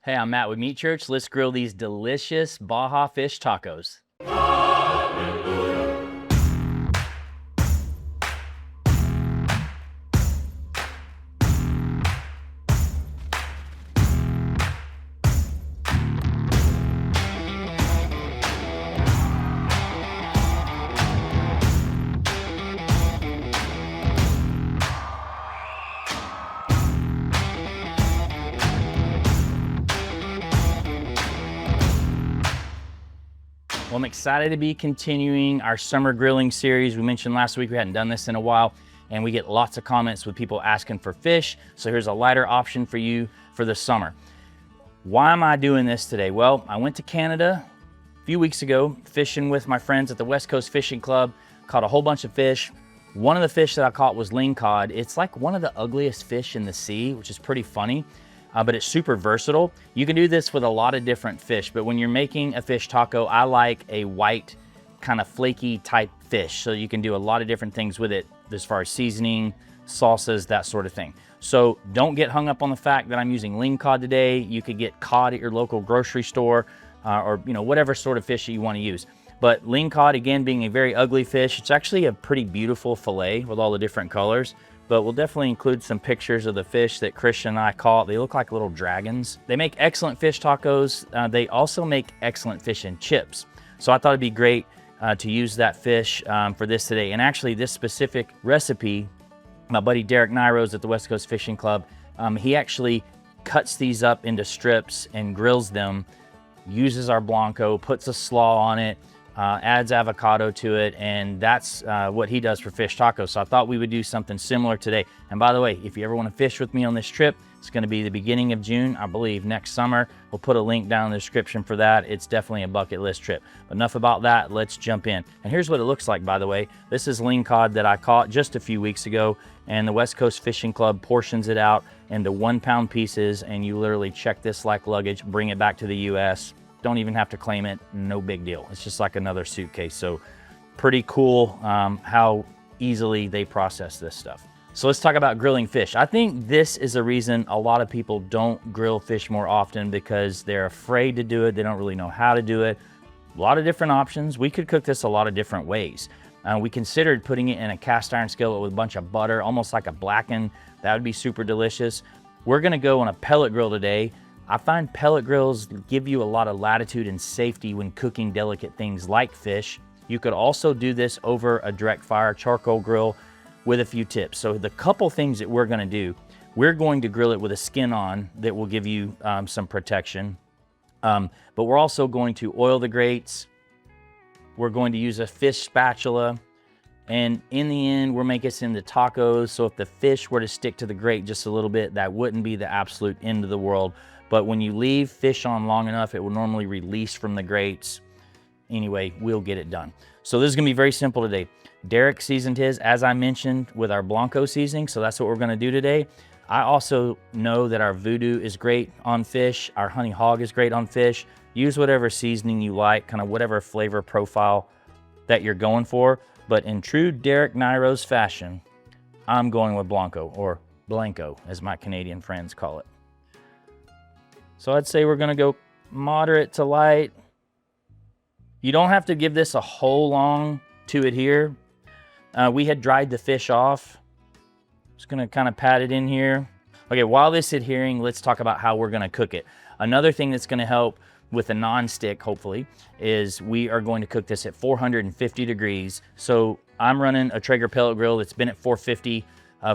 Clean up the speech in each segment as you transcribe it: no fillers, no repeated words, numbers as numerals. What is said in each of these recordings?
Hey, I'm Matt with Meat Church. Let's grill these delicious Baja fish tacos. Well, I'm excited to be continuing our summer grilling series. We mentioned last week we hadn't done this in a while, and we get lots of comments with people asking for fish. So here's a lighter option for you for the summer. Why am I doing this today? Well, I went to Canada a few weeks ago fishing with my friends at the West Coast Fishing Club, caught a whole bunch of fish. One of the fish that I caught was lingcod. It's like one of the ugliest fish in the sea, which is pretty funny. But it's super versatile. You can do this with a lot of different fish, but when you're making a fish taco, I like a white, kind of flaky type fish. So you can do a lot of different things with it as far as seasoning, salsas, that sort of thing. So don't get hung up on the fact that I'm using lingcod today. You could get cod at your local grocery store or whatever sort of fish that you want to use. But lingcod, again, being a very ugly fish, it's actually a pretty beautiful fillet with all the different colors. But we'll definitely include some pictures of the fish that Christian and I caught. They look like little dragons. They make excellent fish tacos. They also make excellent fish and chips. So I thought it'd be great to use that fish for this today. And actually this specific recipe, my buddy Derek Nyros at the West Coast Fishing Club, he actually cuts these up into strips and grills them, uses our Blanco, puts a slaw on it, adds avocado to it, and that's what he does for fish tacos. So I thought we would do something similar today. And by the way, if you ever want to fish with me on this trip, it's going to be the beginning of June, I believe, next summer. We'll put a link down in the description for that. It's definitely a bucket list trip. But enough about that, let's jump in. And here's what it looks like, by the way. This is lingcod that I caught just a few weeks ago, and the West Coast Fishing Club portions it out into 1 pound pieces, and you literally check this like luggage, bring it back to the US. Don't even have to claim it, no big deal. It's just like another suitcase. So pretty cool how easily they process this stuff. So let's talk about grilling fish. I think this is a reason a lot of people don't grill fish more often, because they're afraid to do it. They don't really know how to do it. A lot of different options. We could cook this a lot of different ways. We considered putting it in a cast iron skillet with a bunch of butter, almost like a blackened. That would be super delicious. We're gonna go on a pellet grill today. I find pellet grills give you a lot of latitude and safety when cooking delicate things like fish. You could also do this over a direct fire charcoal grill with a few tips. So the couple things that we're gonna do, we're going to grill it with a skin on that will give you some protection. But we're also going to oil the grates. We're going to use a fish spatula. And in the end, we'll make this into tacos. So if the fish were to stick to the grate just a little bit, that wouldn't be the absolute end of the world. But when you leave fish on long enough, it will normally release from the grates. Anyway, we'll get it done. So this is gonna be very simple today. Derek seasoned his, as I mentioned, with our Blanco seasoning. So that's what we're gonna do today. I also know that our Voodoo is great on fish. Our Honey Hog is great on fish. Use whatever seasoning you like, kind of whatever flavor profile that you're going for. But in true Derek Nyros fashion, I'm going with Blanco, or Blanco, as my Canadian friends call it. So I'd say we're gonna go moderate to light. You don't have to give this a whole long to adhere. We had dried the fish off. Just gonna kind of pat it in here. Okay, while this is adhering, let's talk about how we're gonna cook it. Another thing that's gonna help with a non-stick, hopefully, is we are going to cook this at 450 degrees. So I'm running a Traeger pellet grill that's been at 450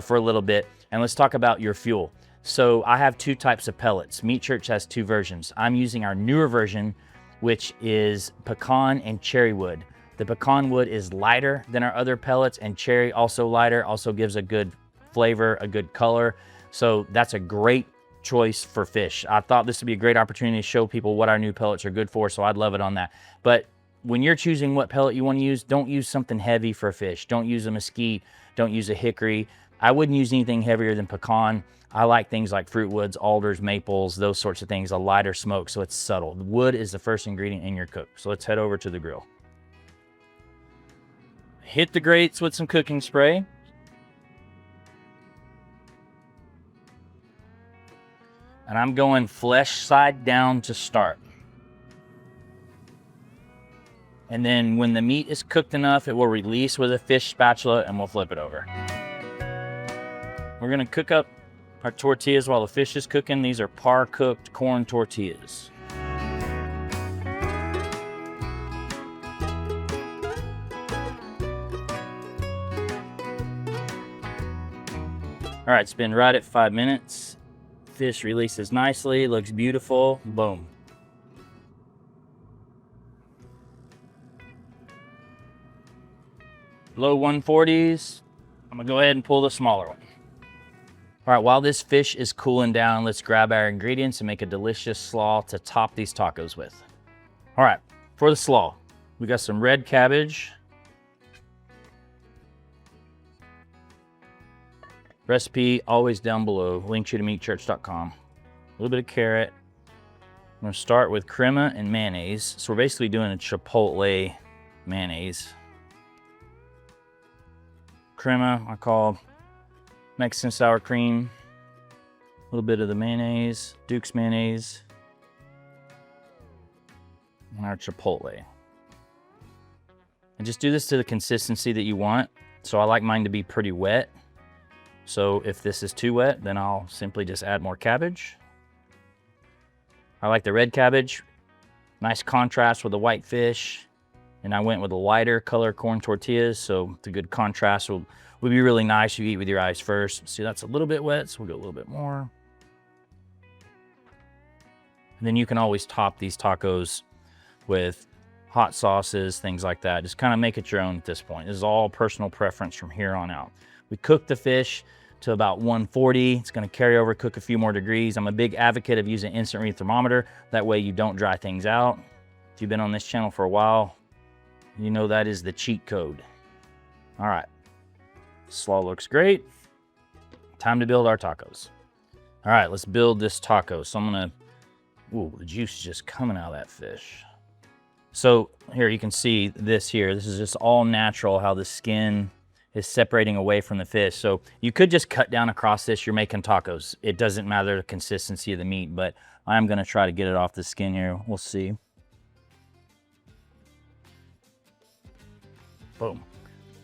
for a little bit. And let's talk about your fuel. So I have 2 types of pellets. Meat Church has 2 versions. I'm using our newer version, which is pecan and cherry wood. The pecan wood is lighter than our other pellets, and cherry also lighter, also gives a good flavor, a good color. So that's a great choice for fish. I thought this would be a great opportunity to show people what our new pellets are good for, so I'd love it on that. But when you're choosing what pellet you want to use, don't use something heavy for fish. Don't use a mesquite, don't use a hickory. I wouldn't use anything heavier than pecan. I like things like fruit woods, alders, maples, those sorts of things, a lighter smoke, so it's subtle. The wood is the first ingredient in your cook. So let's head over to the grill. Hit the grates with some cooking spray. And I'm going flesh side down to start. And then when the meat is cooked enough, it will release with a fish spatula and we'll flip it over. We're gonna cook up our tortillas while the fish is cooking. These are par-cooked corn tortillas. All right, it's been right at 5 minutes. Fish releases nicely, looks beautiful, boom. Low 140s. I'm gonna go ahead and pull the smaller one. All right, while this fish is cooling down, let's grab our ingredients and make a delicious slaw to top these tacos with. All right, for the slaw, we got some red cabbage. Recipe always down below, link to meatchurch.com. A little bit of carrot. I'm gonna start with crema and mayonnaise. So we're basically doing a chipotle mayonnaise. Crema, I call Mexican sour cream. A little bit of the mayonnaise, Duke's mayonnaise. And our chipotle. And just do this to the consistency that you want. So I like mine to be pretty wet. So if this is too wet, then I'll simply just add more cabbage. I like the red cabbage. Nice contrast with the white fish. And I went with a lighter color corn tortillas, so it's a good contrast. Would be really nice if you eat with your eyes first. See, that's a little bit wet, so we'll go a little bit more. And then you can always top these tacos with hot sauces, things like that. Just kind of make it your own at this point. This is all personal preference from here on out. We cook the fish to about 140. It's gonna carry over, cook a few more degrees. I'm a big advocate of using instant read thermometer. That way you don't dry things out. If you've been on this channel for a while, you know that is the cheat code. All right, slaw looks great. Time to build our tacos. All right, let's build this taco. So I'm gonna, ooh, the juice is just coming out of that fish. So here you can see this here. This is just all natural how the skin is separating away from the fish. So you could just cut down across this. You're making tacos. It doesn't matter the consistency of the meat, but I'm gonna try to get it off the skin here. We'll see. Boom.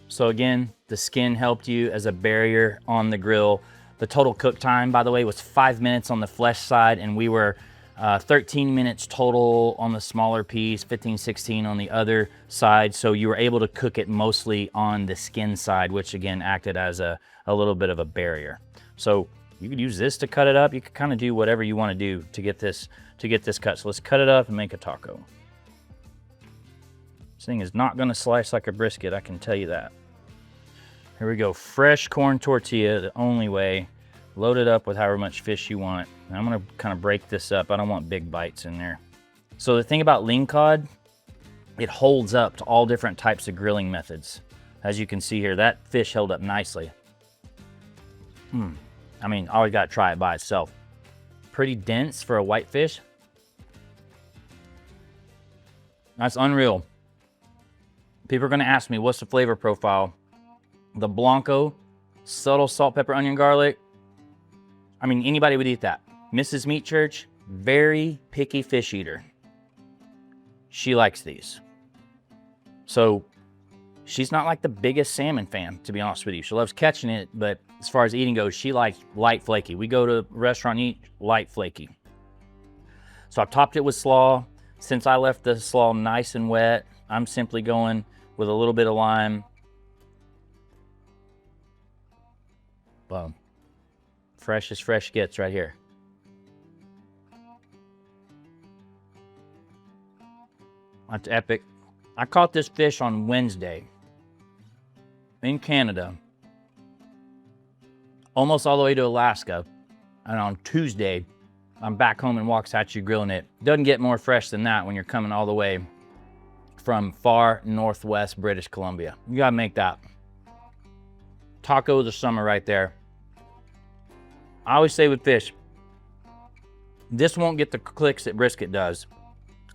So again, the skin helped you as a barrier on the grill. The total cook time, by the way, was 5 minutes on the flesh side, and we were 13 minutes total on the smaller piece, 15, 16 on the other side. So you were able to cook it mostly on the skin side, which again acted as a little bit of a barrier. So you could use this to cut it up. You could kind of do whatever you want to do to get this cut. So let's cut it up and make a taco. This thing is not gonna slice like a brisket, I can tell you that. Here we go, fresh corn tortilla, the only way. Load it up with however much fish you want. And I'm gonna kind of break this up. I don't want big bites in there. So the thing about lingcod, it holds up to all different types of grilling methods. As you can see here, that fish held up nicely. I mean, I always gotta try it by itself. Pretty dense for a white fish. That's unreal. People are gonna ask me, what's the flavor profile? The Blanco, subtle salt, pepper, onion, garlic. I mean, anybody would eat that. Mrs. Meat Church, very picky fish eater. She likes these. So she's not like the biggest salmon fan, to be honest with you. She loves catching it, but as far as eating goes, she likes light flaky. We go to a restaurant and eat light flaky. So I've topped it with slaw. Since I left the slaw nice and wet, I'm simply going with a little bit of lime. Boom. Fresh as fresh gets right here. That's epic. I caught this fish on Wednesday in Canada, almost all the way to Alaska. And on Tuesday, I'm back home in Waxahachie grilling it. Doesn't get more fresh than that when you're coming all the way from far northwest British Columbia. You gotta make that. Taco of the summer right there. I always say with fish, this won't get the clicks that brisket does,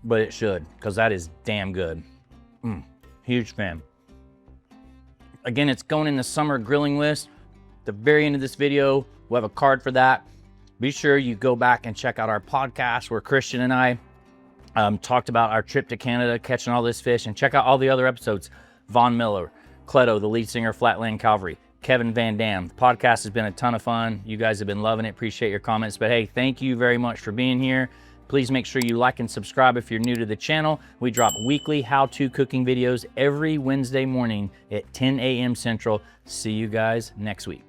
but it should, because that is damn good. Huge fan. Again, it's going in the summer grilling list. At the very end of this video, we'll have a card for that. Be sure you go back and check out our podcast where Christian and I talked about our trip to Canada, catching all this fish, and check out all the other episodes. Von Miller, Cleto, the lead singer of Flatland Calvary, Kevin Van Dam. The podcast has been a ton of fun. You guys have been loving it. Appreciate your comments. But hey, thank you very much for being here. Please make sure you like and subscribe if you're new to the channel. We drop weekly how-to cooking videos every Wednesday morning at 10 a.m. Central. See you guys next week.